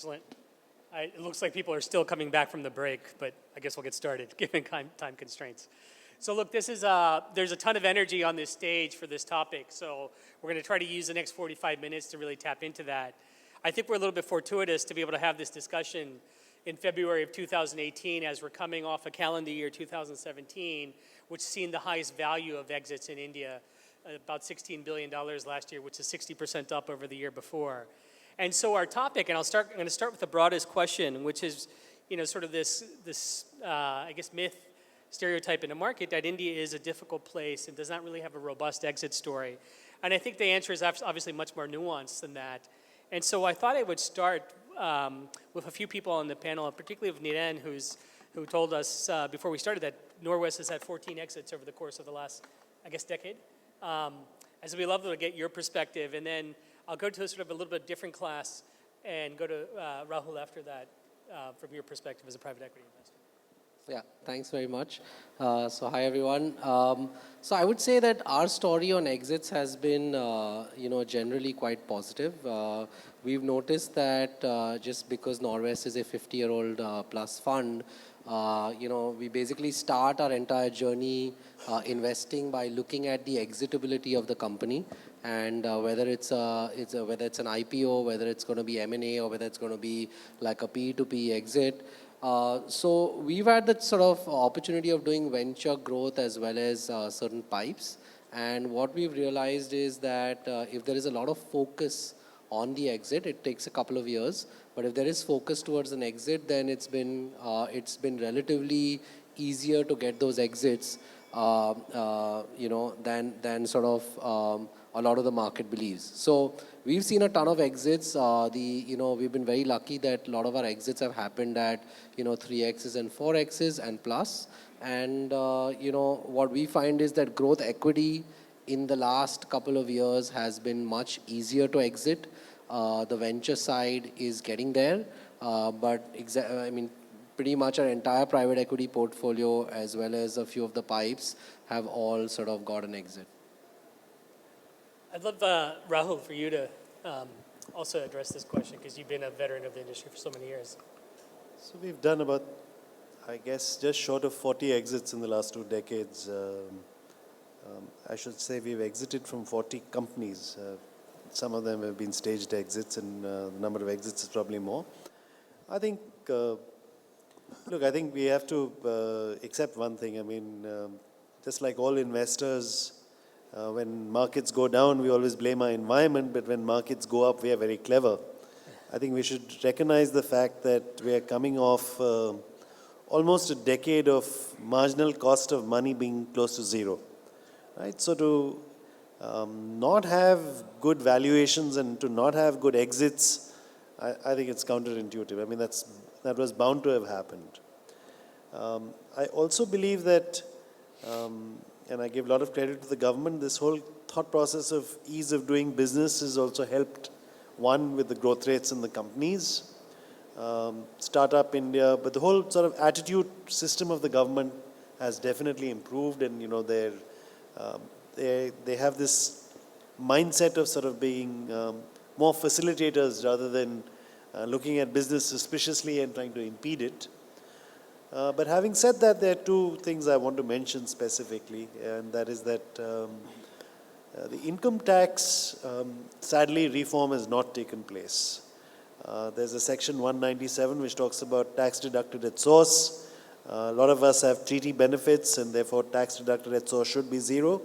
Excellent. It looks like people are still coming back from the break, but I guess we'll get started given time constraints. So look, there's a ton of energy on this stage for this topic, so we're going to try to use the next 45 minutes to really tap into that. I think we're a little bit fortuitous to be able to have this discussion in February of 2018 as we're coming off a calendar year 2017, which has seen the highest value of exits in India, about $16 billion last year, which is 60% up over the year before. And so our topic, and I'm going to start with the broadest question, which is, sort of this I guess, myth, stereotype in the market that India is a difficult place and does not really have a robust exit story. And I think the answer is obviously much more nuanced than that. And so I thought I would start with a few people on the panel, particularly with Niren, who told us before we started that Norwest has had 14 exits over the course of the last, I guess, decade. And so we'd love to get your perspective, and then I'll go to a sort of a little bit different class and go to Rahul after that from your perspective as a private equity investor. Yeah, thanks very much. So hi everyone. So I would say that our story on exits has been, generally quite positive. We've noticed that just because Norwest is a 50-year-old plus fund, we basically start our entire journey investing by looking at the exitability of the company, and whether it's whether it's an IPO, whether it's going to be M&A, or whether it's going to be like a P2P exit. So we've had that sort of opportunity of doing venture growth as well as certain pipes. And what we've realized is that if there is a lot of focus on the exit, it takes a couple of years. But if there is focus towards an exit, then it's been relatively easier to get those exits, than sort of a lot of the market believes. So we've seen a ton of exits. We've been very lucky that a lot of our exits have happened at 3Xs and 4Xs and plus. And what we find is that growth equity in the last couple of years has been much easier to exit. The venture side is getting there, but pretty much our entire private equity portfolio as well as a few of the pipes have all sort of got an exit. I'd love, Rahul, for you to also address this question, because you've been a veteran of the industry for so many years. So we've done about, I guess, just short of 40 exits in the last 2 decades. I should say we've exited from 40 companies. Some of them have been staged exits, and the number of exits is probably more. I think, I think we have to accept one thing. Just like all investors, when markets go down, we always blame our environment, but when markets go up, we are very clever. I think we should recognize the fact that we are coming off almost a decade of marginal cost of money being close to zero. Right? So to not have good valuations and to not have good exits, I think it's counterintuitive. That was bound to have happened. I also believe that, and I give a lot of credit to the government, this whole thought process of ease of doing business has also helped, one, with the growth rates in the companies, Startup India, but the whole sort of attitude system of the government has definitely improved, and they have this mindset of sort of being more facilitators rather than looking at business suspiciously and trying to impede it. But having said that, there are 2 things I want to mention specifically, and that is that the income tax, sadly, reform has not taken place. There's a section 197 which talks about tax deducted at source. A lot of us have treaty benefits, and therefore tax deducted at source should be 0.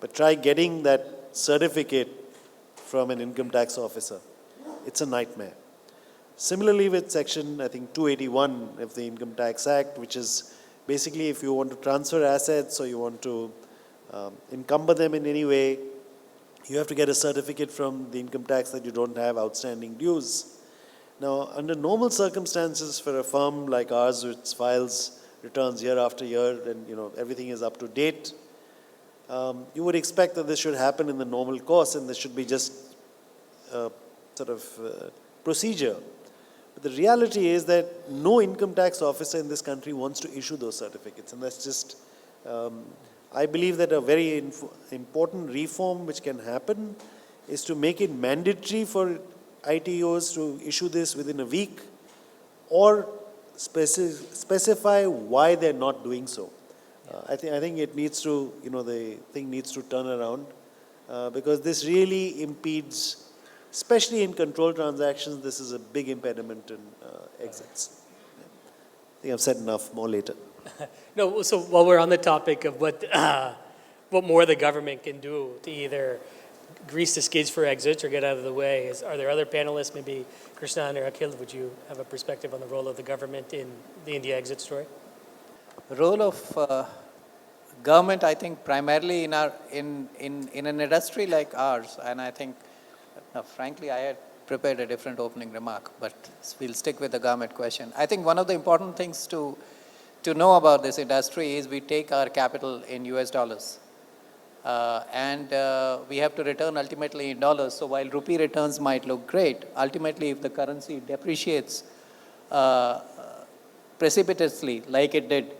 But try getting that certificate from an income tax officer. It's a nightmare. Similarly with section, I think, 281 of the Income Tax Act, which is basically if you want to transfer assets or you want to encumber them in any way, you have to get a certificate from the income tax that you don't have outstanding dues. Now, under normal circumstances for a firm like ours, which files returns year after year and everything is up to date, you would expect that this should happen in the normal course and this should be just sort of procedure. But the reality is that no income tax officer in this country wants to issue those certificates, and that's just, I believe that a very important reform which can happen is to make it mandatory for ITOs to issue this within a week or specify why they're not doing so. I think it needs to, the thing needs to turn around because this really impedes, especially in control transactions, this is a big impediment in exits. I think I've said enough, more later. No, so while we're on the topic of what more the government can do to either grease the skids for exits or get out of the way, are there other panelists, maybe Krishnan or Akhil, would you have a perspective on the role of the government in the India exit story? The role of government, I think, primarily in an industry like ours, and I think, frankly, I had prepared a different opening remark, but we'll stick with the government question. I think one of the important things to know about this industry is we take our capital in US dollars. And we have to return ultimately in dollars. So while rupee returns might look great, ultimately if the currency depreciates precipitously like it did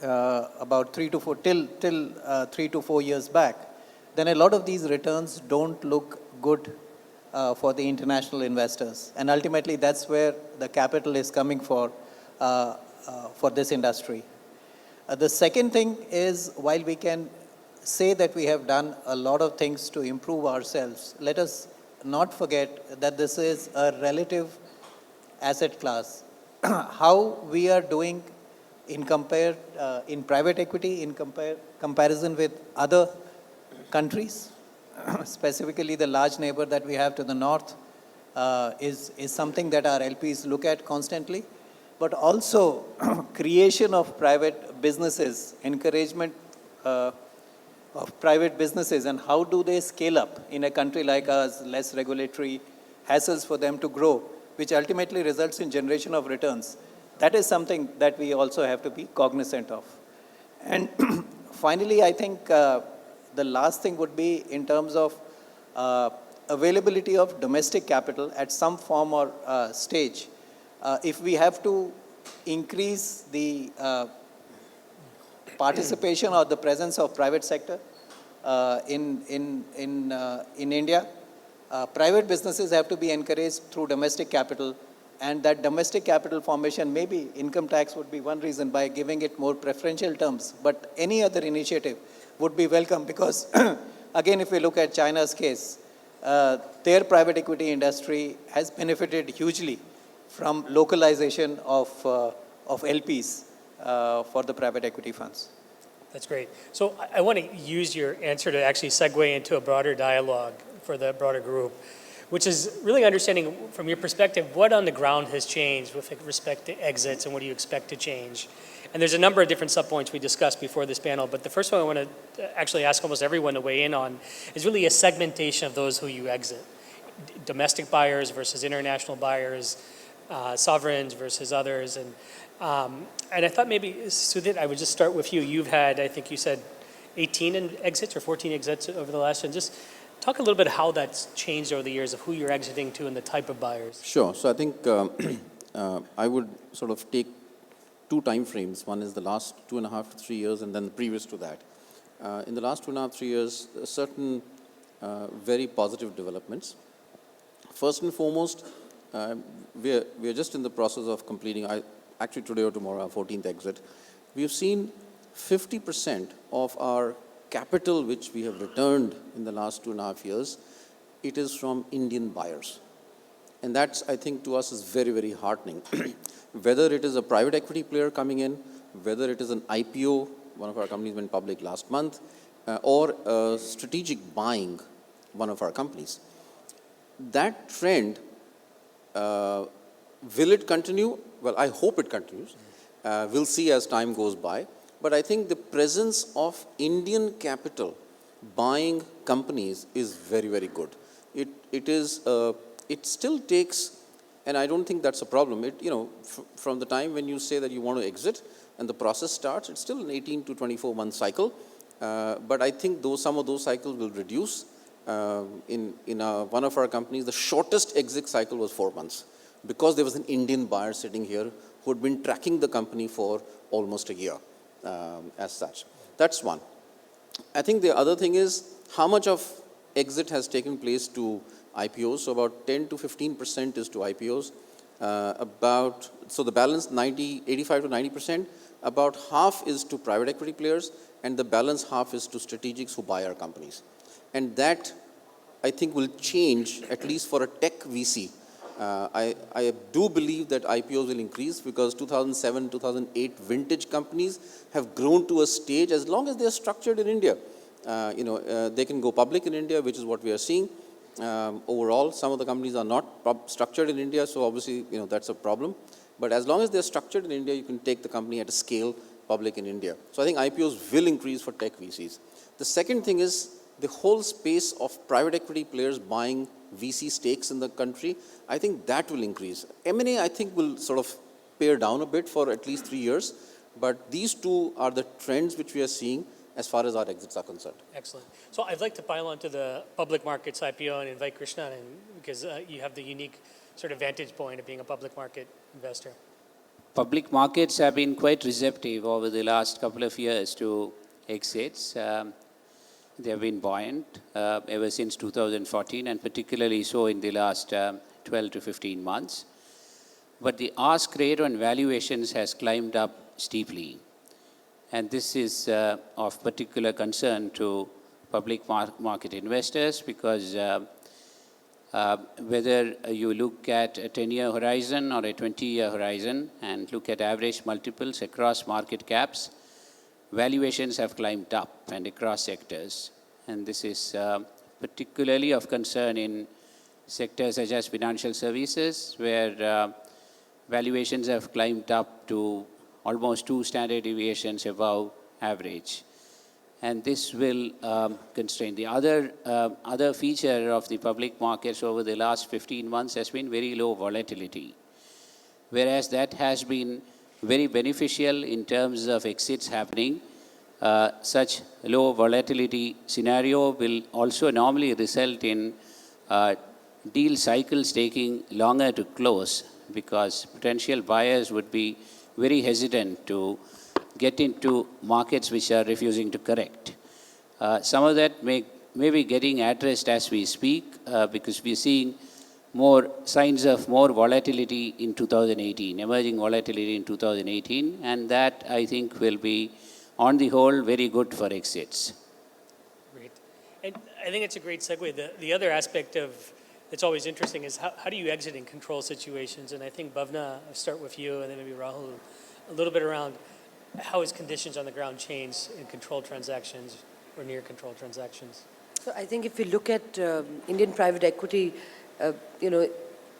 about 3 to 4 years back, then a lot of these returns don't look good for the international investors. And ultimately that's where the capital is coming for this industry. The second thing is, while we can say that we have done a lot of things to improve ourselves, let us not forget that this is a relative asset class. How we are doing in private equity in comparison with other countries, specifically the large neighbor that we have to the north, is something that our LPs look at constantly. But also creation of private businesses, encouragement of private businesses, and how do they scale up in a country like ours, less regulatory hassles for them to grow, which ultimately results in generation of returns. That is something that we also have to be cognizant of. And finally, I think the last thing would be in terms of availability of domestic capital at some form or stage. If we have to increase the participation or the presence of private sector in India, private businesses have to be encouraged through domestic capital, and that domestic capital formation, maybe income tax would be one reason by giving it more preferential terms, but any other initiative would be welcome because again, if we look at China's case, their private equity industry has benefited hugely from localization of LPs for the private equity funds. That's great. So I want to use your answer to actually segue into a broader dialogue for the broader group, which is really understanding from your perspective what on the ground has changed with respect to exits and what do you expect to change. And there's a number of different subpoints we discussed before this panel, but the first one I want to actually ask almost everyone to weigh in on is really a segmentation of those who you exit. Domestic buyers versus international buyers, sovereigns versus others. And I thought maybe, Sudhit, I would just start with you. You've had, I think you said, 18 exits or 14 exits over the last year. Just talk a little bit how that's changed over the years of who you're exiting to and the type of buyers. Sure. So I think I would sort of take two time frames. One is the last 2.5 to 3 years and then the previous to that. In the last 2.5, 3 years, certain very positive developments. First and foremost, we are just in the process of completing, actually today or tomorrow, our 14th exit. We have seen 50% of our capital which we have returned in the last 2.5 years, it is from Indian buyers. And that's, I think, to us is very, very heartening. Whether it is a private equity player coming in, whether it is an IPO, one of our companies went public last month, or strategic buying one of our companies. That trend, will it continue? Well, I hope it continues. We'll see as time goes by. But I think the presence of Indian capital buying companies is very, very good. It still takes, and I don't think that's a problem. From the time when you say that you want to exit and the process starts, it's still an 18 to 24 month cycle. But I think some of those cycles will reduce. In one of our companies, the shortest exit cycle was 4 months because there was an Indian buyer sitting here who had been tracking the company for almost a year as such. That's one. I think the other thing is how much of exit has taken place to IPOs. So about 10 to 15% is to IPOs. So the balance 85 to 90%, about half is to private equity players, and the balance half is to strategics who buy our companies. And that, I think, will change, at least for a tech VC. I do believe that IPOs will increase because 2007, 2008 vintage companies have grown to a stage, as long as they are structured in India. They can go public in India, which is what we are seeing. Overall, some of the companies are not structured in India, so obviously, that's a problem. But as long as they're structured in India, you can take the company at a scale public in India. So I think IPOs will increase for tech VCs. The second thing is the whole space of private equity players buying VC stakes in the country. I think that will increase. M&A, I think, will sort of pare down a bit for at least 3 years. But these two are the trends which we are seeing as far as our exits are concerned. Excellent. So I'd like to pile onto the public markets IPO and invite Krishna in, because you have the unique sort of vantage point of being a public market investor. Public markets have been quite receptive over the last couple of years to exits. They have been buoyant ever since 2014, and particularly so in the last 12 to 15 months. But the ask rate on valuations has climbed up steeply. And this is of particular concern to public market investors, because whether you look at a 10-year horizon or a 20-year horizon and look at average multiples across market caps, valuations have climbed up and across sectors. And this is particularly of concern in sectors such as financial services, where valuations have climbed up to almost 2 standard deviations above average. And this will constrain. The other feature of the public markets over the last 15 months has been very low volatility, whereas that has been very beneficial in terms of exits happening. Such low volatility scenario will also normally result in deal cycles taking longer to close, because potential buyers would be very hesitant to get into markets which are refusing to correct. Some of that may be getting addressed as we speak, because we're seeing more signs of more volatility in 2018, emerging volatility in 2018, and that, I think, will be, on the whole, very good for exits. Great. And I think it's a great segue. The other aspect of it's always interesting is how do you exit in control situations? And I think, Bhavna, I'll start with you, and then maybe Rahul, a little bit around how has conditions on the ground changed in controlled transactions or near controlled transactions? So I think if we look at Indian private equity,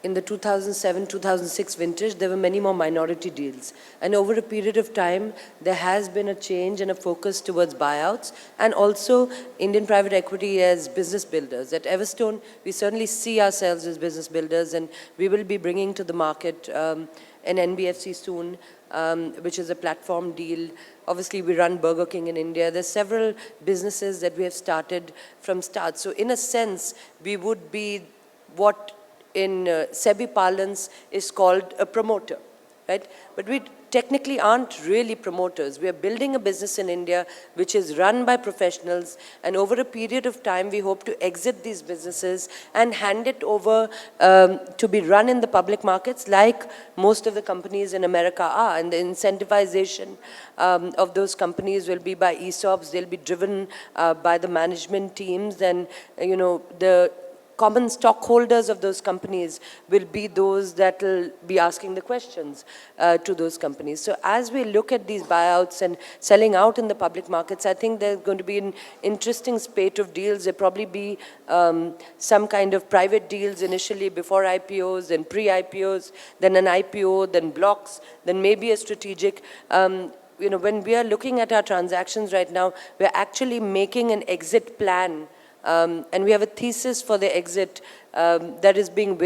in the 2007-2006 vintage, there were many more minority deals. And over a period of time, there has been a change and a focus towards buyouts, and also Indian private equity as business builders. At Everstone, we certainly see ourselves as business builders, and we will be bringing to the market an NBFC soon, which is a platform deal. Obviously, we run Burger King in India. There's several businesses that we have started from start. So in a sense, we would be what in SEBI parlance is called a promoter, right? But we technically aren't really promoters. We are building a business in India which is run by professionals, and over a period of time we hope to exit these businesses and hand it over to be run in the public markets like most of the companies in America are. And the incentivization of those companies will be by ESOPs. They'll be driven by the management teams, and the common stockholders of those companies will be those that will be asking the questions to those companies. So as we look at these buyouts and selling out in the public markets, I think there's going to be an interesting spate of deals. There'll probably be some kind of private deals initially before IPOs, then pre-IPOs, then an IPO, then blocks, then maybe a strategic. When we are looking at our transactions right now, we're actually making an exit plan. And we have a thesis for the exit that is being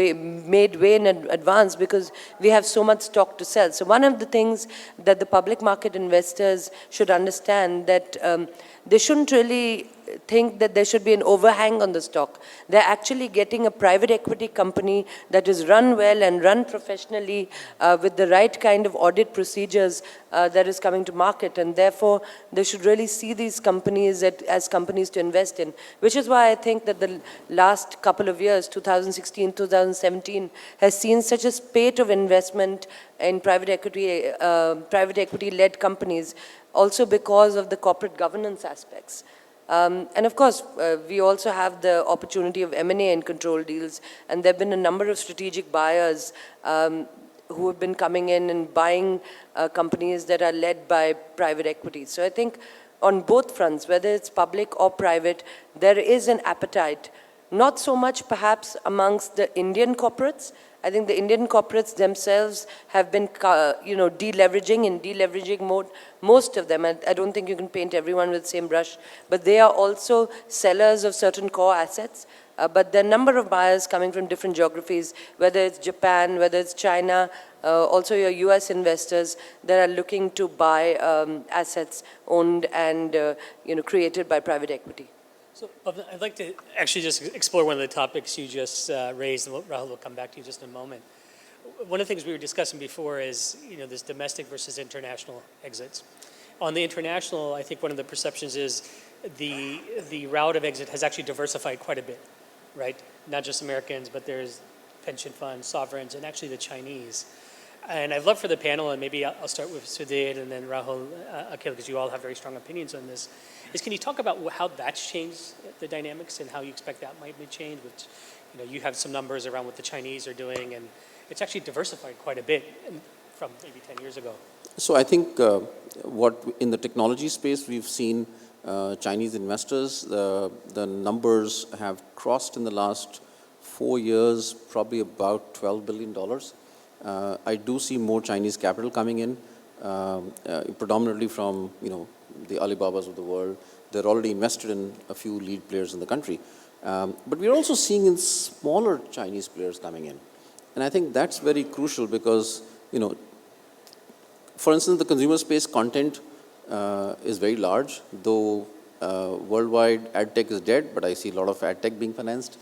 made way in advance, because we have so much stock to sell. So one of the things that the public market investors should understand, that they shouldn't really think that there should be an overhang on the stock. They're actually getting a private equity company that is run well and run professionally with the right kind of audit procedures that is coming to market. And therefore, they should really see these companies as companies to invest in, which is why I think that the last couple of years, 2016, 2017 has seen such a spate of investment in private equity-led companies, also because of the corporate governance aspects. And of course, we also have the opportunity of M&A and control deals, and there have been a number of strategic buyers who have been coming in and buying companies that are led by private equity. So I think on both fronts, whether it's public or private, there is an appetite, not so much perhaps amongst the Indian corporates. I think the Indian corporates themselves have been, deleveraging in deleveraging mode. Most of them, I don't think you can paint everyone with the same brush, but they are also sellers of certain core assets. But there are a number of buyers coming from different geographies, whether it's Japan, whether it's China, also your US investors that are looking to buy assets owned and created by private equity. So I'd like to actually just explore one of the topics you just raised, and Rahul will come back to you just in a moment. One of the things we were discussing before is, this domestic versus international exits. On the international, I think one of the perceptions is the route of exit has actually diversified quite a bit, right? Not just Americans, but there's pension funds, sovereigns, and actually the Chinese. And I'd love for the panel, and maybe I'll start with Sudhir and then Rahul, Akhil, because you all have very strong opinions on this, is can you talk about how that's changed the dynamics and how you expect that might be changed? Which, you have some numbers around what the Chinese are doing, and it's actually diversified quite a bit from maybe 10 years ago. So I think what in the technology space we've seen Chinese investors, the numbers have crossed in the last 4 years, probably about $12 billion. I do see more Chinese capital coming in, predominantly from, the Alibabas of the world. They're already invested in a few lead players in the country. But we're also seeing in smaller Chinese players coming in. And I think that's very crucial because, for instance, the consumer space content is very large, though worldwide ad tech is dead, but I see a lot of ad tech being financed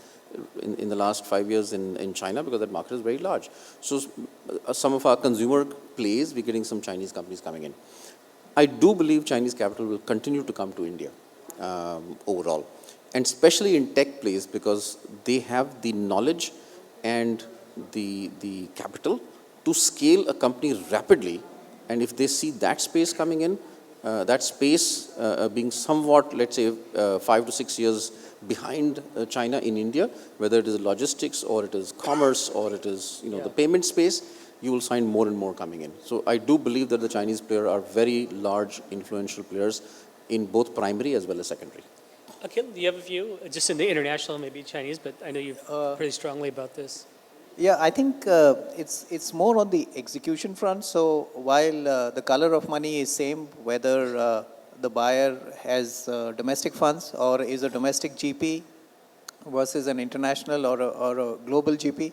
in the last 5 years in China because that market is very large. So some of our consumer plays, we're getting some Chinese companies coming in. I do believe Chinese capital will continue to come to India overall, and especially in tech plays because they have the knowledge and the capital to scale a company rapidly. And if they see that space coming in, that space being somewhat, let's say, 5 to 6 years behind China in India, whether it is logistics or it is commerce or it is, the payment space, you will find more and more coming in. So I do believe that the Chinese players are very large, influential players in both primary as well as secondary. Akhil, do you have a view, just in the international, maybe Chinese, but I know you feel pretty strongly about this. Yeah, I think it's more on the execution front. So while the color of money is same, whether the buyer has domestic funds or is a domestic GP versus an international or a global GP,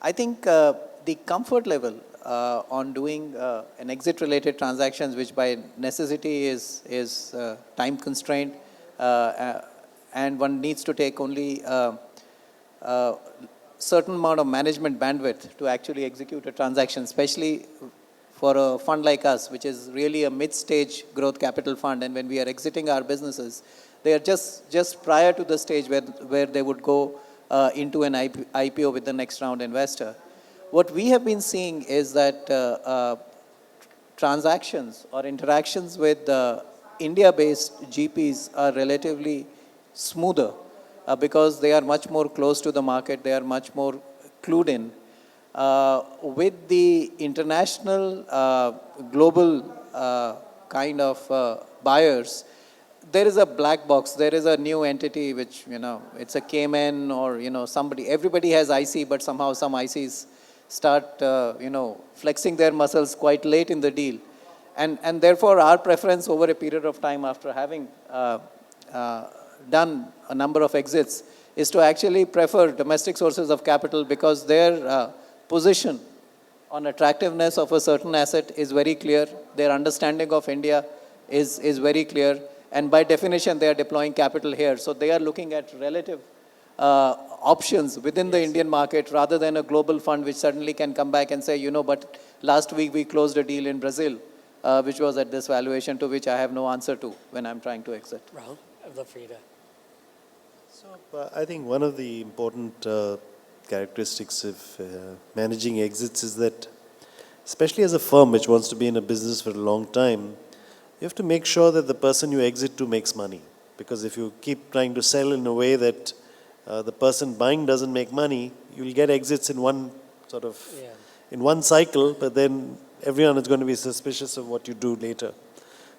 I think the comfort level on doing an exit-related transactions, which by necessity is time constrained, and one needs to take only certain amount of management bandwidth to actually execute a transaction, especially for a fund like us, which is really a mid-stage growth capital fund. And when we are exiting our businesses, they are just prior to the stage where they would go into an IPO with the next round investor. What we have been seeing is that transactions or interactions with India-based GPs are relatively smoother because they are much more close to the market, they are much more clued in. With the international, global kind of buyers, there is a black box, there is a new entity which, it's a Cayman or, somebody, everybody has IC, but somehow some ICs start, flexing their muscles quite late in the deal. And therefore, our preference over a period of time after having done a number of exits is to actually prefer domestic sources of capital because their position on attractiveness of a certain asset is very clear. Their understanding of India is very clear. And by definition, they are deploying capital here. So they are looking at relative options within the Indian market rather than a global fund which suddenly can come back and say, but last week we closed a deal in Brazil, which was at this valuation, to which I have no answer to when I'm trying to exit. Rahul, I'd love for you to So I think one of the important characteristics of managing exits is that, especially as a firm which wants to be in a business for a long time, you have to make sure that the person you exit to makes money. Because if you keep trying to sell in a way that the person buying doesn't make money, you'll get exits in one sort of, in one cycle, but then everyone is going to be suspicious of what you do later.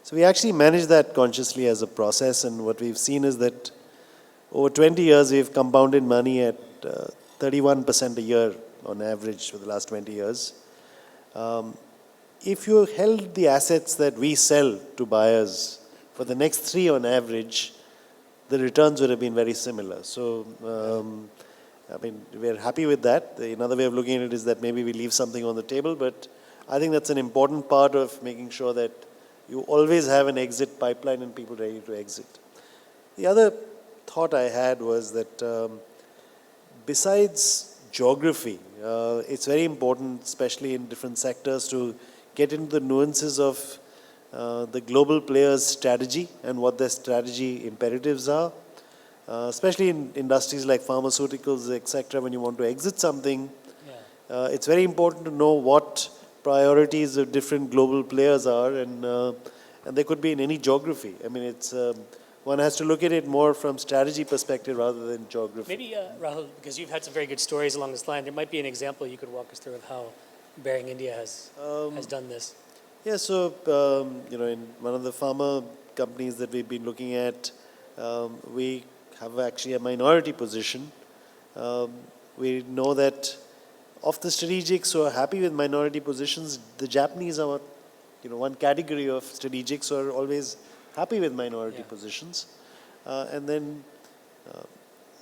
So we actually manage that consciously as a process, and what we've seen is that over 20 years we've compounded money at 31% a year on average for the last 20 years. If you held the assets that we sell to buyers for the next 3 on average, the returns would have been very similar. So, I mean, we're happy with that. Another way of looking at it is that maybe we leave something on the table, but I think that's an important part of making sure that you always have an exit pipeline and people ready to exit. The other thought I had was that besides geography, it's very important, especially in different sectors, to get into the nuances of the global players' strategy and what their strategy imperatives are. Especially in industries like pharmaceuticals, etc., when you want to exit something, it's very important to know what priorities of different global players are, and they could be in any geography. I mean, it's one has to look at it more from strategy perspective rather than geography. Maybe, Rahul, because you've had some very good stories along this line, there might be an example you could walk us through of how Bearing India has done this. Yeah, so, in one of the pharma companies that we've been looking at, we have actually a minority position. We know that of the strategics who are happy with minority positions, the Japanese are, one category of strategics who are always happy with minority positions. And then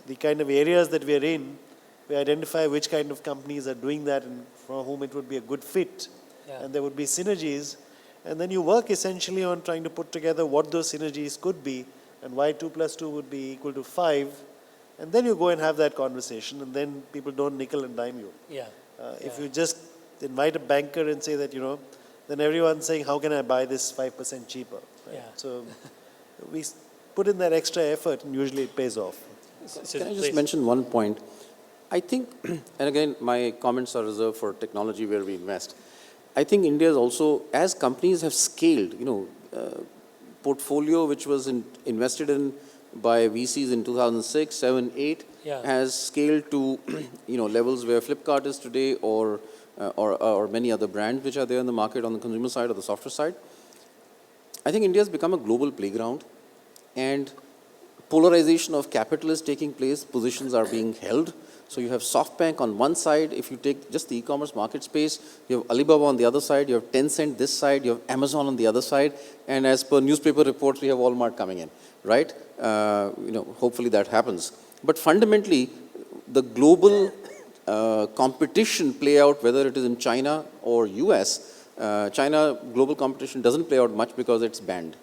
the kind of areas that we are in, we identify which kind of companies are doing that and for whom it would be a good fit. And there would be synergies. And then you work essentially on trying to put together what those synergies could be and why 2 plus 2 would be equal to 5. And then you go and have that conversation, and then people don't nickel and dime you. If you just invite a banker and say that, then everyone's saying, how can I buy this 5% cheaper? Right? So we put in that extra effort and usually it pays off. Can I just mention one point? I think, and again, my comments are reserved for technology where we invest. I think India is also, as companies have scaled, portfolio which was invested in by VCs in 2006, 7, 8, has scaled to, levels where Flipkart is today or many other brands which are there in the market on the consumer side or the software side. I think India has become a global playground, and polarization of capital is taking place, positions are being held. So you have SoftBank on one side. If you take just the e-commerce market space, you have Alibaba on the other side, you have Tencent this side, you have Amazon on the other side, and as per newspaper reports, we have Walmart coming in, right? Hopefully that happens. But fundamentally, the global competition play out, whether it is in China or US, China global competition doesn't play out much because it's banned,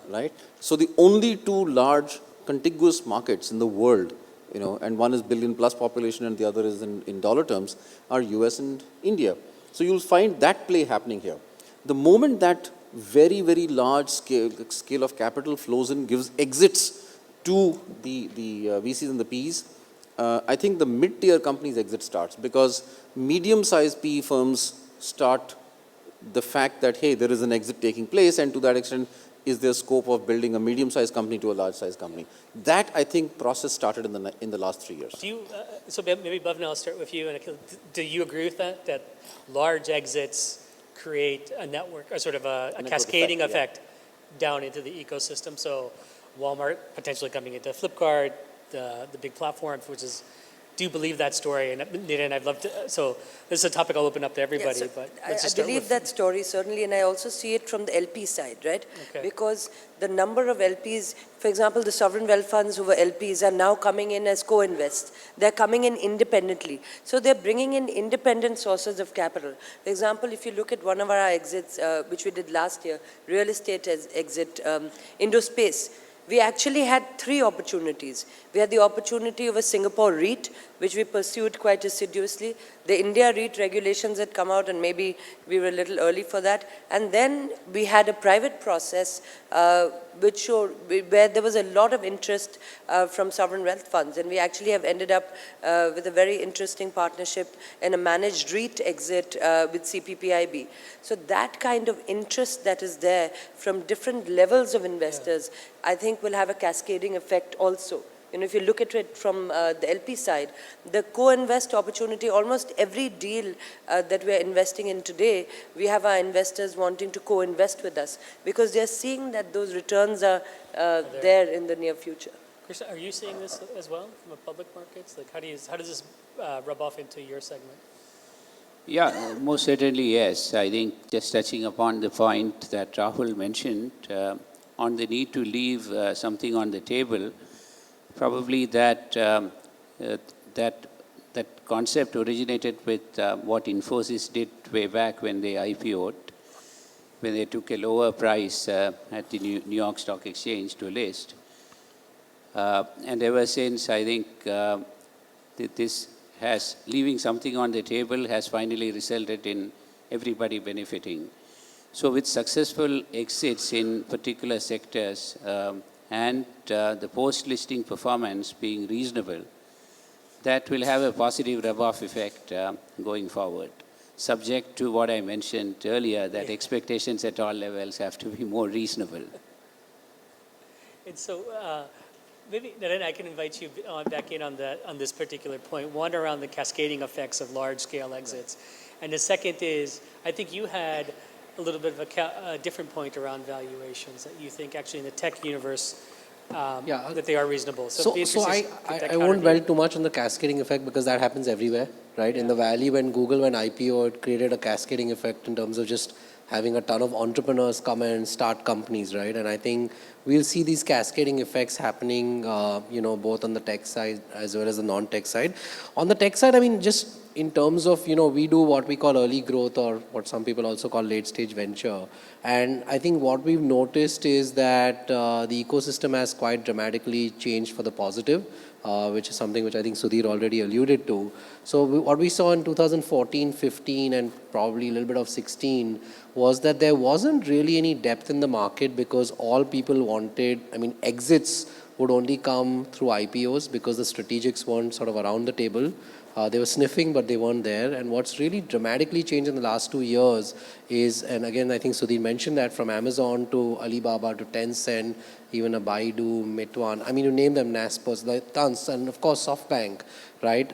right? So the only 2 large contiguous markets in the world, and one is billion plus population and the other is in dollar terms, are US and India. So you'll find that play happening here. The moment that very, very large scale of capital flows in, gives exits to the VCs and the Ps, I think the mid-tier companies exit starts, because medium-sized PE firms start the fact that, hey, there is an exit taking place, and to that extent, is there scope of building a medium-sized company to a large-sized company? That, I think, process started in the last 3 years. Do you, so maybe Bhavna, I'll start with you. And Akhil, do you agree with that large exits create a network, or sort of a cascading effect down into the ecosystem? So Walmart potentially coming into Flipkart, the big platforms, which is, do you believe that story? And I'd love to, so this is a topic I'll open up to everybody, but let's just I start believe with, that story certainly, and I also see it from the LP side, right? Because the number of LPs, for example, the sovereign wealth funds who were LPs are now coming in as co-invest. They're coming in independently. So they're bringing in independent sources of capital. For example, if you look at one of our exits, which we did last year, real estate exit, Indospace, we actually had 3 opportunities. We had the opportunity of a Singapore REIT, which we pursued quite assiduously. The India REIT regulations had come out, and maybe we were a little early for that. And then we had a private process which show where there was a lot of interest from sovereign wealth funds, and we actually have ended up with a very interesting partnership in a managed REIT exit with CPPIB. So that kind of interest that is there from different levels of investors, I think will have a cascading effect also. You know, if you look at it from the LP side, the co-invest opportunity, almost every deal that we are investing in today, we have our investors wanting to co-invest with us because they're seeing that those returns are there in the near future. Chris, are you seeing this as well from the public markets? Like, how does this rub off into your segment? Yeah, most certainly yes. I think just touching upon the point that Rahul mentioned on the need to leave something on the table, probably that concept originated with what Infosys did way back when they IPO'd, when they took a lower price at the New York Stock Exchange to list. And ever since, I think that this has, leaving something on the table has finally resulted in everybody benefiting. So with successful exits in particular sectors, and the post-listing performance being reasonable, that will have a positive rub-off effect going forward, subject to what I mentioned earlier, that expectations at all levels have to be more reasonable. And so maybe, Naren, I can invite you back in on this particular point. One, around the cascading effects of large-scale exits. And the second is, I think you had a little bit of a different point around valuations, that you think actually in the tech universe that they are reasonable. So I won't dwell too much on the cascading effect because that happens everywhere, right? Yeah. In the Valley, when Google went IPO, it created a cascading effect in terms of just having a ton of entrepreneurs come and start companies, right? And I think we'll see these cascading effects happening, both on the tech side as well as the non-tech side. On the tech side, I mean, just in terms of, we do what we call early growth, or what some people also call late stage venture. And I think what we've noticed is that the ecosystem has quite dramatically changed for the positive, which is something which I think Sudhir already alluded to. So what we saw in 2014, 15, and probably a little bit of 16 was that there wasn't really any depth in the market because all people wanted, exits would only come through IPOs because the strategics weren't sort of around the table. They were sniffing, but they weren't there. And what's really dramatically changed in the last 2 years is, and again, I think Sudhir mentioned that, from Amazon to Alibaba to Tencent, even a Baidu, Meituan, you name them, Naspers, like tons, and of course SoftBank, right?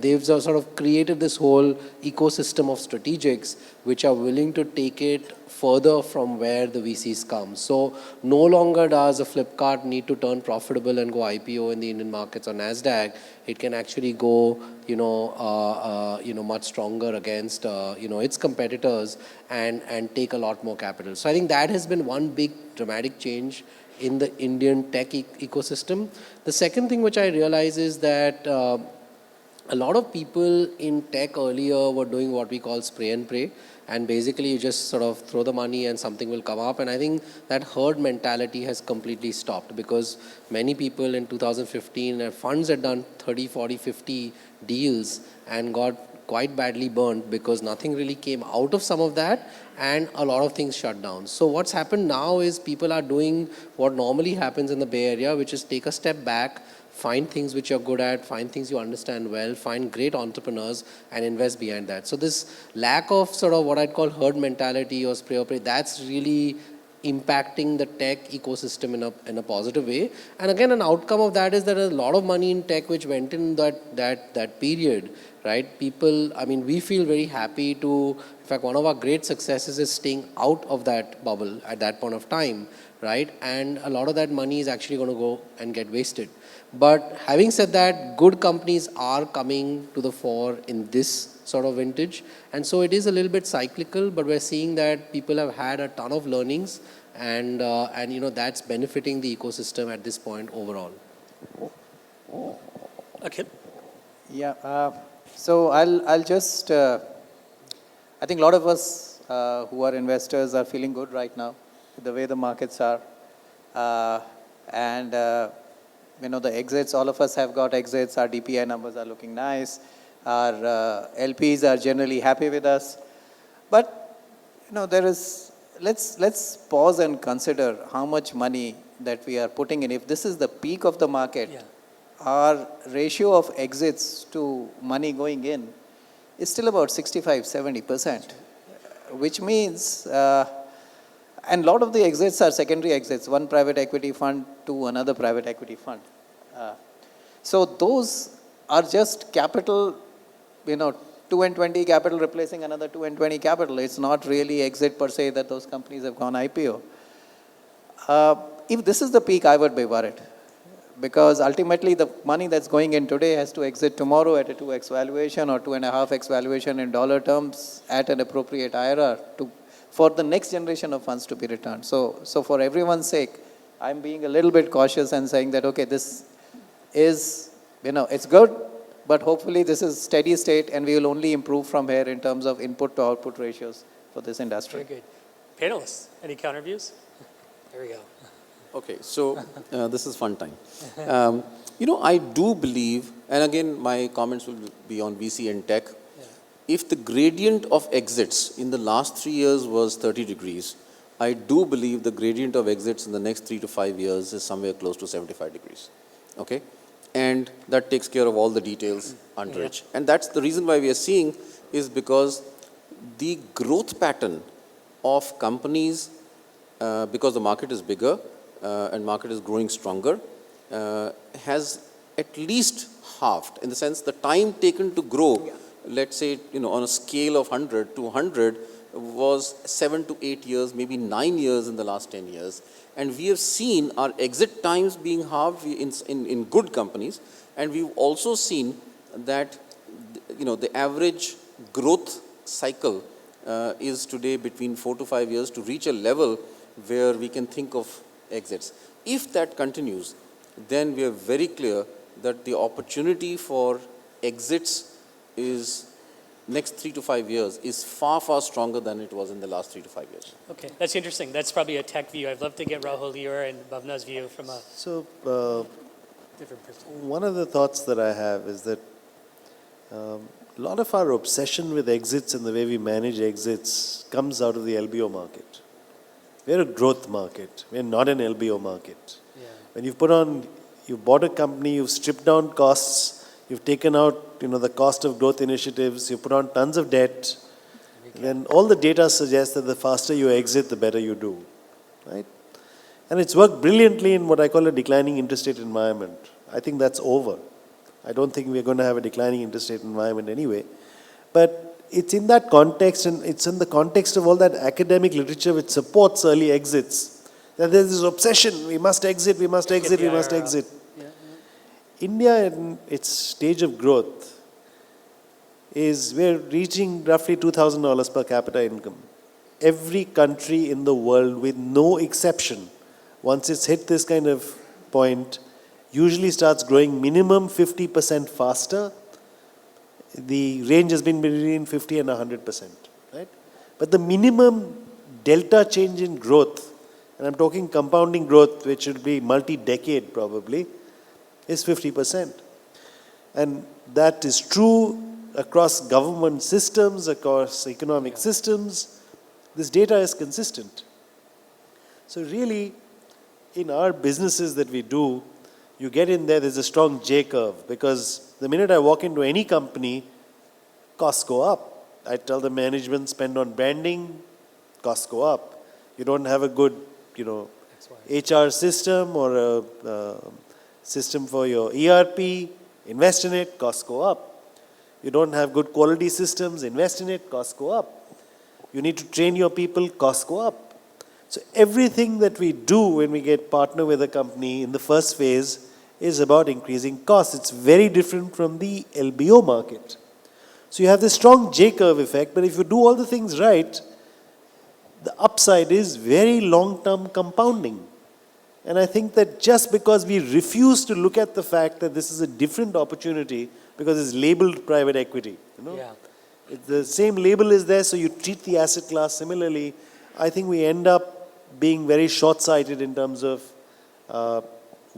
They've sort of created this whole ecosystem of strategics which are willing to take it further from where the VCs come. So no longer does a Flipkart need to turn profitable and go IPO in the Indian markets or NASDAQ. It can actually go, much stronger against, its competitors and take a lot more capital. So I think that has been one big dramatic change in the Indian tech ecosystem. The second thing which I realize is that a lot of people in tech earlier were doing what we call spray and pray. And basically you just sort of throw the money and something will come up. And I think that herd mentality has completely stopped because many people in 2015, funds had done 30, 40, 50 deals and got quite badly burnt because nothing really came out of some of that and a lot of things shut down. So what's happened now is people are doing what normally happens in the Bay Area, which is take a step back, find things which you're good at, find things you understand well, find great entrepreneurs and invest behind that. So this lack of sort of what I'd call herd mentality or spray or pray, that's really impacting the tech ecosystem in a positive way. And again, an outcome of that is there is a lot of money in tech which went in that period, right? People, we feel very happy to, in fact, one of our great successes is staying out of that bubble at that point of time, right? And a lot of that money is actually going to go and get wasted. But having said that, good companies are coming to the fore in this sort of vintage. And so it is a little bit cyclical, but we're seeing that people have had a ton of learnings and that's benefiting the ecosystem at this point overall. Okay. Yeah. So I'll just, I think a lot of us who are investors are feeling good right now, the way the markets are. The exits, all of us have got exits. Our DPI numbers are looking nice. Our LPs are generally happy with us. But, there is let's pause and consider how much money that we are putting in. If this is the peak of the market, Yeah. our ratio of exits to money going in is still about 65-70%, which means, and a lot of the exits are secondary exits, one private equity fund to another private equity fund. So those are just capital, 2 and 20 capital replacing another 2 and 20 capital. It's not really exit per se that those companies have gone IPO. If this is the peak, I would be worried. Because ultimately the money that's going in today has to exit tomorrow at a 2x valuation or 2.5x valuation in dollar terms at an appropriate IRR for the next generation of funds to be returned. So for everyone's sake, I'm being a little bit cautious and saying that, okay, this is, it's good, but hopefully this is steady state and we will only improve from here in terms of input to output ratios for this industry. Very good. Panelists, any counter views? There we go. Okay, so this is fun time. I do believe, and again, my comments will be on VC and tech. Yeah. If the gradient of exits in the last 3 years was 30 degrees, I do believe the gradient of exits in the next 3 to 5 years is somewhere close to 75 degrees. Okay? And that takes care of all the details under Yeah. it. And that's the reason why we are seeing is because the growth pattern of companies, because the market is bigger, and market is growing stronger, has at least halved, in the sense the time taken to grow, let's say, on a scale of 100 to 100 was 7 to 8 years, maybe 9 years in the last 10 years. And we have seen our exit times being halved in good companies, and we've also seen that, the average growth cycle is today between 4 to 5 years to reach a level where we can think of exits. If that continues, then we are very clear that the opportunity for exits is next 3 to 5 years is far, far stronger than it was in the last 3 to 5 years. Okay, that's interesting. That's probably a tech view. I'd love to get Rahul here and Bhavna's view from a So, different perspective. one of the thoughts that I have is that a lot of our obsession with exits and the way we manage exits comes out of the LBO market. We're a growth market. We're not an LBO market. Yeah. When you've bought a company, you've stripped down costs, you've taken out, the cost of growth initiatives, you've put on tons of debt, then all the data suggests that the faster you exit, the better you do, right? And it's worked brilliantly in what I call a declining interest rate environment. I think that's over. I don't think we're going to have a declining interest rate environment anyway. But it's in that context, and it's in the context of all that academic literature which supports early exits, that there's this obsession, we must exit, we must exit, we must exit. Yeah. India, in its stage of growth, we're reaching roughly $2,000 per capita income. Every country in the world, with no exception, once it's hit this kind of point, usually starts growing minimum 50% faster. The range has been between 50 and 100%, right? But the minimum delta change in growth, and I'm talking compounding growth, which should be multi-decade probably, is 50%. And that is true across government systems, across economic systems. This data is consistent. So really, in our businesses that we do, you get in there's a strong J curve, because the minute I walk into any company, costs go up. I tell the management, spend on branding, costs go up. You don't have a good, HR system or a system for your ERP, invest in it, costs go up. You don't have good quality systems, invest in it, costs go up. You need to train your people, costs go up. So everything that we do when we get partner with a company in the first phase is about increasing costs. It's very different from the LBO market. So you have this strong J-curve effect, but if you do all the things right, the upside is very long-term compounding. And I think that just because we refuse to look at the fact that this is a different opportunity because it's labeled private equity, Yeah. The same label is there, so you treat the asset class similarly. I think we end up being very short-sighted in terms of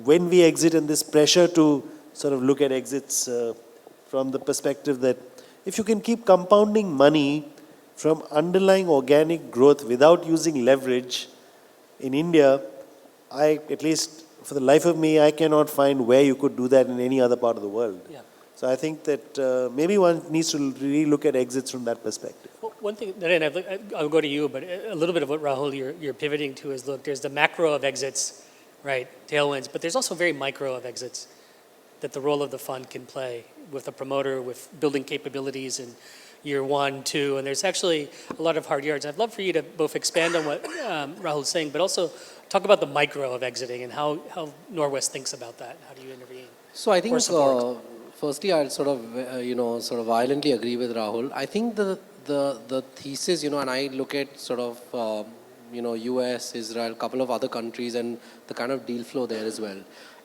when we exit, and this pressure to sort of look at exits from the perspective that if you can keep compounding money from underlying organic growth without using leverage in India, at least for the life of me, I cannot find where you could do that in any other part of the world. Yeah. So I think that maybe one needs to really look at exits from that perspective. Well, one thing, Naren, I'll go to you, but a little bit of what Rahul you're pivoting to is, look, there's the macro of exits, right, tailwinds, but there's also very micro of exits that the role of the fund can play with a promoter, with building capabilities in year 1, 2, and there's actually a lot of hard yards. I'd love for you to both expand on what Rahul's saying, but also talk about the micro of exiting and how Norwest thinks about that. How do you intervene? So I think, Or support. firstly, I'll sort of, sort of violently agree with Rahul. I think the thesis, and I look at sort of, US, Israel, a couple of other countries and the kind of deal flow there as well.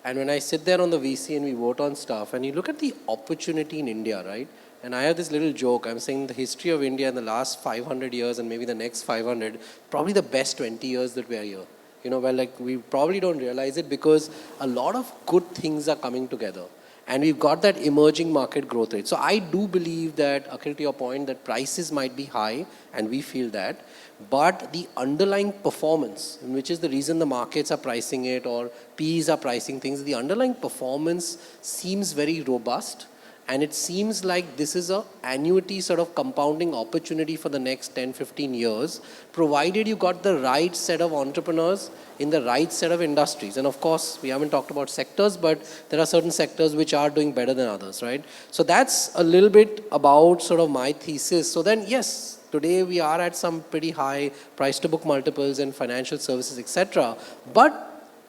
And when I sit there on the VC and we vote on stuff, and you look at the opportunity in India, right? And I have this little joke. I'm saying the history of India in the last 500 years and maybe the next 500, probably the best 20 years that we are here. Well, like we probably don't realize it because a lot of good things are coming together. And we've got that emerging market growth rate. So I do believe that, Akhil, to your point, that prices might be high, and we feel that. But the underlying performance, which is the reason the markets are pricing it or Ps are pricing things, the underlying performance seems very robust. And it seems like this is an annuity sort of compounding opportunity for the next 10, 15 years, provided you got the right set of entrepreneurs in the right set of industries. And of course, we haven't talked about sectors, but there are certain sectors which are doing better than others, right? So that's a little bit about sort of my thesis. So then, yes, today we are at some pretty high price to book multiples in financial services, etc. But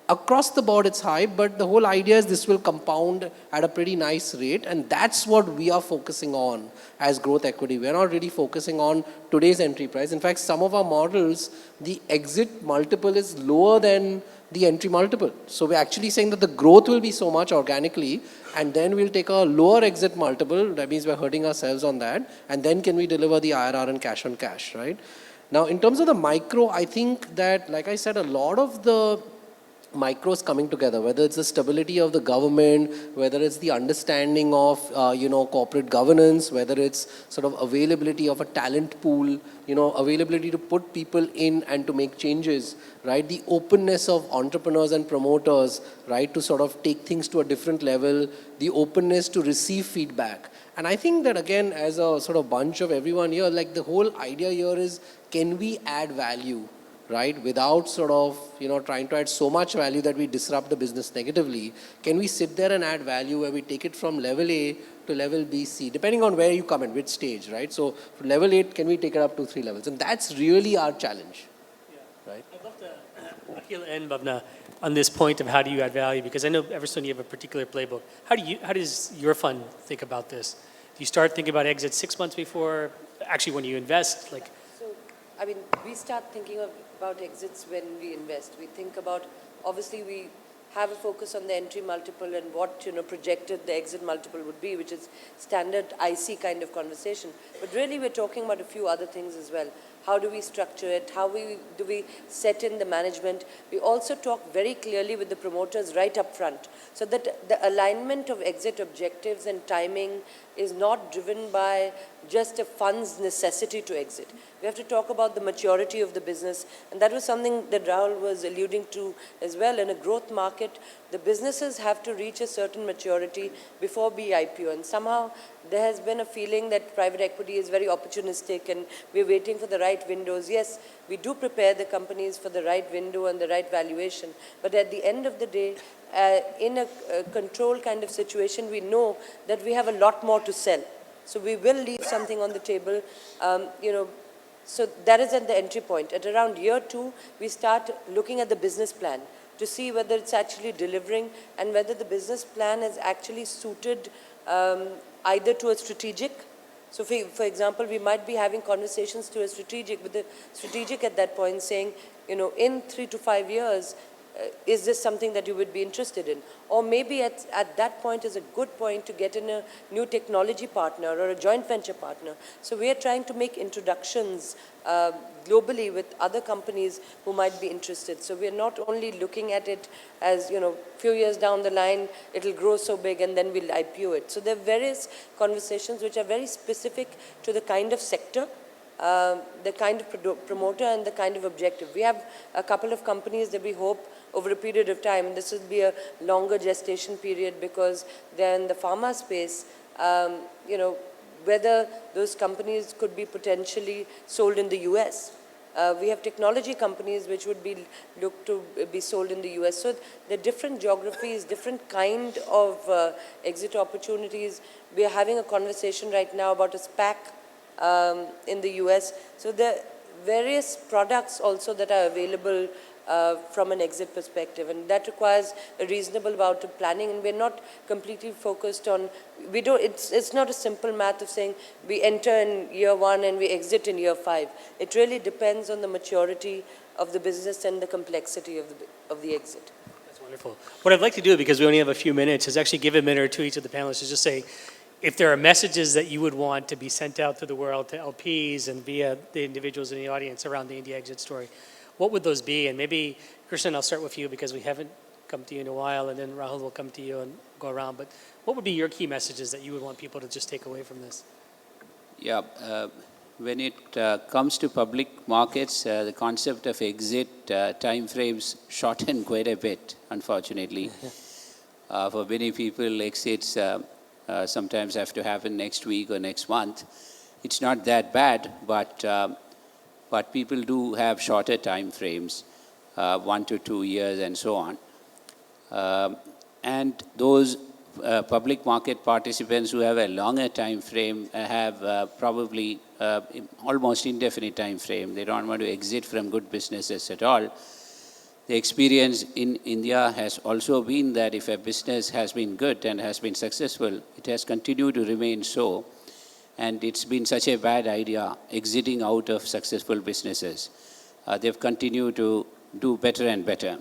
across the board it's high, but the whole idea is this will compound at a pretty nice rate, and that's what we are focusing on as growth equity. We're not really focusing on today's entry price. In fact, some of our models, the exit multiple is lower than the entry multiple. So we're actually saying that the growth will be so much organically, and then we'll take a lower exit multiple. That means we're hurting ourselves on that, and then can we deliver the IRR and cash on cash, right? Now, in terms of the micro, I think that, like I said, a lot of the micros coming together, whether it's the stability of the government, whether it's the understanding of, corporate governance, whether it's sort of availability of a talent pool, availability to put people in and to make changes, right? The openness of entrepreneurs and promoters, right, to sort of take things to a different level, the openness to receive feedback. And I think that, again, as a sort of bunch of everyone here, like the whole idea here is, can we add value? Right, without sort of, trying to add so much value that we disrupt the business negatively? Can we sit there and add value where we take it from level A to level B, C, depending on where you come in, which stage, right? So from level 8, can we take it up to 3 levels? And that's really our challenge, right? I'd love to, Akhil and Bhavna, on this point of how do you add value, because I know, Everstone, you have a particular playbook. How does your fund think about this? Do you start thinking about exit 6 months before, actually when you invest, like? I mean, we start thinking about exits when we invest. We think about, obviously we have a focus on the entry multiple and what, projected the exit multiple would be, which is standard IC kind of conversation. But really we're talking about a few other things as well. How do we structure it? How do we set in the management? We also talk very clearly with the promoters right up front, so that the alignment of exit objectives and timing is not driven by just a fund's necessity to exit. We have to talk about the maturity of the business, and that was something that Rahul was alluding to as well. In a growth market, the businesses have to reach a certain maturity before be IPO, and somehow there has been a feeling that private equity is very opportunistic and we're waiting for the right windows. Yes, we do prepare the companies for the right window and the right valuation, but at the end of the day, in a control kind of situation, we know that we have a lot more to sell. So we will leave something on the table, so that is at the entry point. At around year 2, we start looking at the business plan to see whether it's actually delivering and whether the business plan is actually suited either to a strategic. So for example, we might be having conversations to a strategic, with the strategic at that point saying, in 3 to 5 years, is this something that you would be interested in? Or maybe at that point is a good point to get in a new technology partner or a joint venture partner. So we are trying to make introductions globally with other companies who might be interested. So we are not only looking at it as, few years down the line, it'll grow so big and then we'll IPO it. So there are various conversations which are very specific to the kind of sector the kind of promoter and the kind of objective. We have a couple of companies that we hope over a period of time, and this will be a longer gestation period because they're in the pharma space, you know, whether those companies could be potentially sold in the US. We have technology companies which would be looked to be sold in the US. So the different geographies, different kind of exit opportunities. We are having a conversation right now about a SPAC in the US. So there are various products also that are available from an exit perspective, and that requires a reasonable amount of planning, and we're not completely focused on, it's not a simple math of saying we enter in year 1 and we exit in year 5. It really depends on the maturity of the business and the complexity of the exit. That's wonderful. What I'd like to do, because we only have a few minutes, is actually give a minute or two each of the panelists to just say, if there are messages that you would want to be sent out to the world, to LPs and via the individuals in the audience around the India exit story, what would those be? And maybe, Krishnan, I'll start with you because we haven't come to you in a while, and then Rahul will come to you and go around. But what would be your key messages that you would want people to just take away from this? Yeah, when it comes to public markets, the concept of exit time frames shorten quite a bit, unfortunately. For many people, exits sometimes have to happen next week or next month. It's not that bad, but people do have shorter time frames, 1 to 2 years and so on. And those public market participants who have a longer time frame have probably almost indefinite time frame. They don't want to exit from good businesses at all. The experience in India has also been that if a business has been good and has been successful, it has continued to remain so. And it's been such a bad idea exiting out of successful businesses. They've continued to do better and better.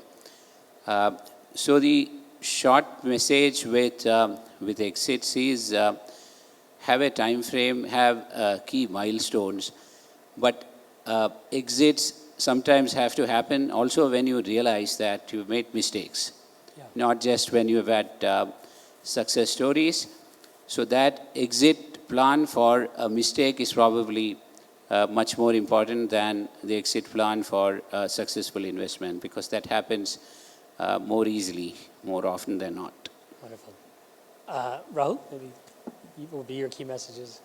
So the short message with exits is have a time frame, have key milestones, but exits sometimes have to happen also when you realize that you've made mistakes, not just when you've had success stories. So that exit plan for a mistake is probably much more important than the exit plan for a successful investment, because that happens more easily, more often than not. Wonderful. Rahul, maybe what would be your key messages?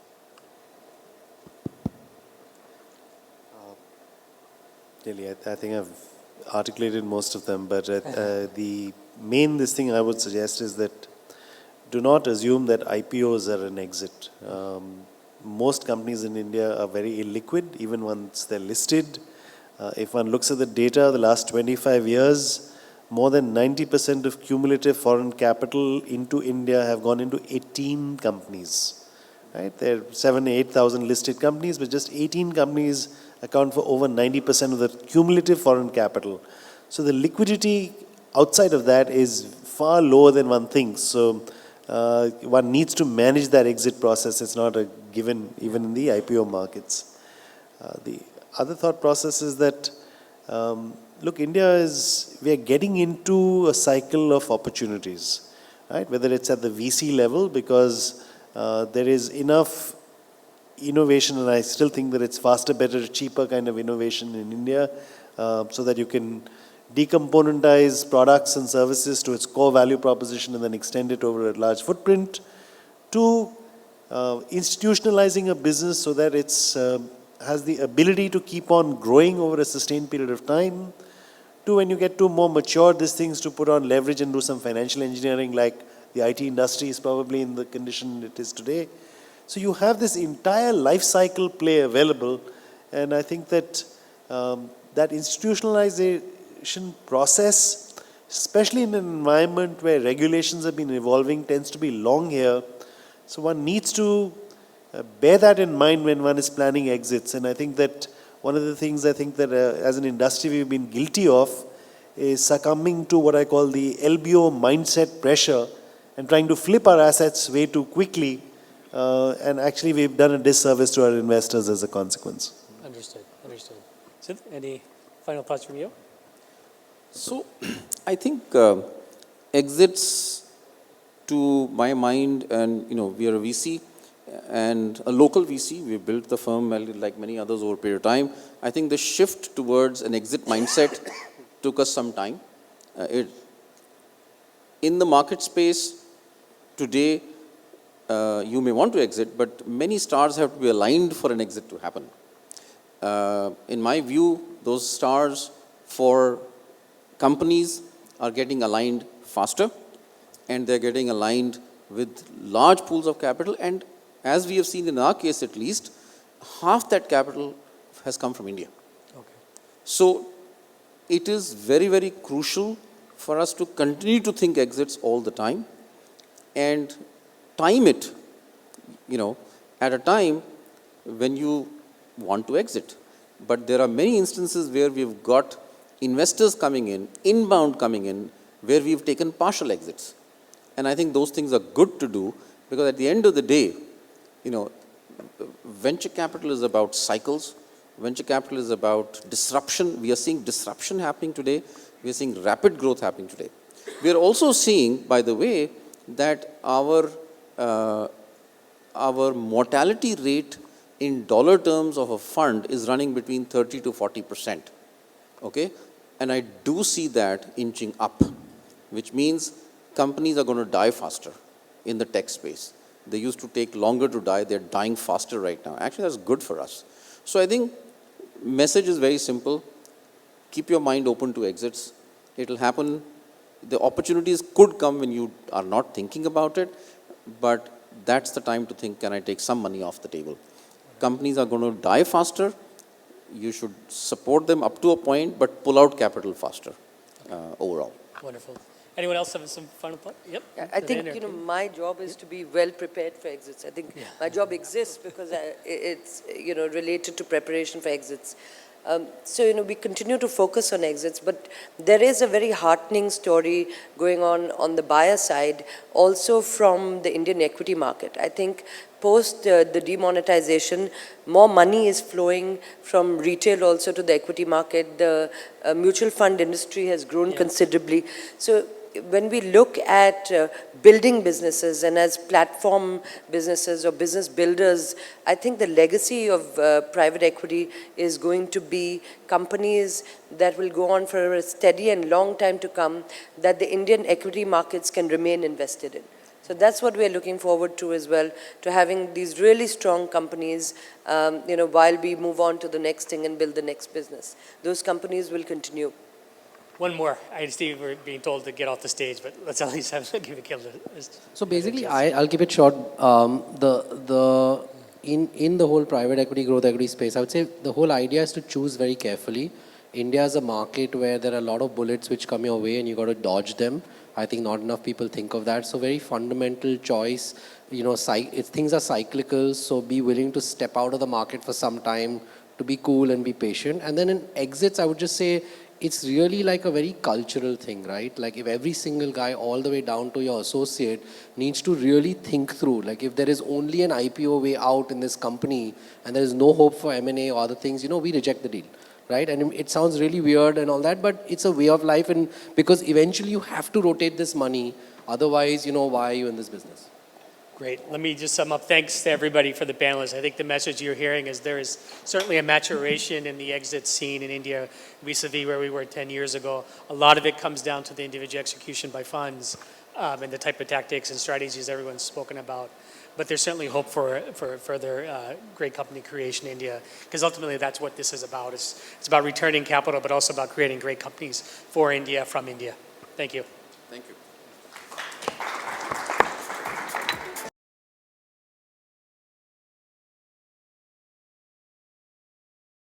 Really, I think I've articulated most of them, but the main thing I would suggest is that do not assume that IPOs are an exit. Most companies in India are very illiquid, even once they're listed. If one looks at the data, the last 25 years, more than 90% of cumulative foreign capital into India have gone into 18 companies. Right? There are 8,000 listed companies, but just 18 companies account for over 90% of the cumulative foreign capital. So the liquidity outside of that is far lower than one thinks. So one needs to manage that exit process. It's not a given even in the IPO markets. The other thought process is that, look, we are getting into a cycle of opportunities, right? Whether it's at the VC level, because there is enough innovation, and I still think that it's faster, better, cheaper kind of innovation in India, so that you can decomponentize products and services to its core value proposition and then extend it over a large footprint, to institutionalizing a business so that it's has the ability to keep on growing over a sustained period of time, to when you get to more mature these things, to put on leverage and do some financial engineering, like the IT industry is probably in the condition it is today. So you have this entire life cycle play available, and I think that that institutionalization process, especially in an environment where regulations have been evolving, tends to be long here. So one needs to bear that in mind when one is planning exits. And I think that one of the things I think that as an industry we've been guilty of is succumbing to what I call the LBO mindset pressure and trying to flip our assets way too quickly. And actually we've done a disservice to our investors as a consequence. Understood. Sid, any final thoughts from you? So, I think exits, to my mind, and we are a VC, and a local VC. We built the firm like many others over a period of time. I think the shift towards an exit mindset took us some time. In the market space today, you may want to exit, but many stars have to be aligned for an exit to happen. In my view, those stars for companies are getting aligned faster, and they're getting aligned with large pools of capital. And as we have seen in our case at least, half that capital has come from India. Okay. So it is very, very crucial for us to continue to think exits all the time and time it, at a time when you want to exit. But there are many instances where we've got investors coming in, inbound coming in, where we've taken partial exits. And I think those things are good to do, because at the end of the day, venture capital is about cycles. Venture capital is about disruption. We are seeing disruption happening today. We are seeing rapid growth happening today. We are also seeing, by the way, that our mortality rate in dollar terms of a fund is running between 30 to 40%. Okay? And I do see that inching up, which means companies are going to die faster in the tech space. They used to take longer to die. They're dying faster right now. Actually, that's good for us. So I think message is very simple. Keep your mind open to exits. It'll happen. The opportunities could come when you are not thinking about it, but that's the time to think, can I take some money off the table? Companies are going to die faster. You should support them up to a point, but pull out capital faster overall. Wonderful. Anyone else have some final thought? Yep. I think, my job is to be well prepared for exits. I think my job exists because it's, related to preparation for exits. So, we continue to focus on exits, but there is a very heartening story going on the buyer side, also from the Indian equity market. I think post the demonetization, more money is flowing from retail also to the equity market. The mutual fund industry has grown considerably. So when we look at building businesses and as platform businesses or business builders, I think the legacy of private equity is going to be companies that will go on for a steady and long time to come, that the Indian equity markets can remain invested in. So that's what we're looking forward to as well, to having these really strong companies, while we move on to the next thing and build the next business. Those companies will continue. One more. I and Steve were being told to get off the stage, but let's at least give a kill. So basically, I'll keep it short. In the whole private equity, growth equity space, I would say the whole idea is to choose very carefully. India is a market where there are a lot of bullets which come your way and you got to dodge them. I think not enough people think of that. So very fundamental choice. Things are cyclical, so be willing to step out of the market for some time, to be cool and be patient. And then in exits, I would just say, it's really like a very cultural thing, right? Like if every single guy all the way down to your associate needs to really think through, like if there is only an IPO way out in this company and there is no hope for M&A or other things, we reject the deal, right? And it sounds really weird and all that, but it's a way of life, and because eventually you have to rotate this money, otherwise, why are you in this business? Great. Let me just sum up. Thanks to everybody for the panelists. I think the message you're hearing is there is certainly a maturation in the exit scene in India vis-a-vis where we were 10 years ago. A lot of it comes down to the individual execution by funds and the type of tactics and strategies everyone's spoken about. But there's certainly hope for further great company creation in India, because ultimately that's what this is about. It's about returning capital, but also about creating great companies for India, from India. Thank you. Thank you.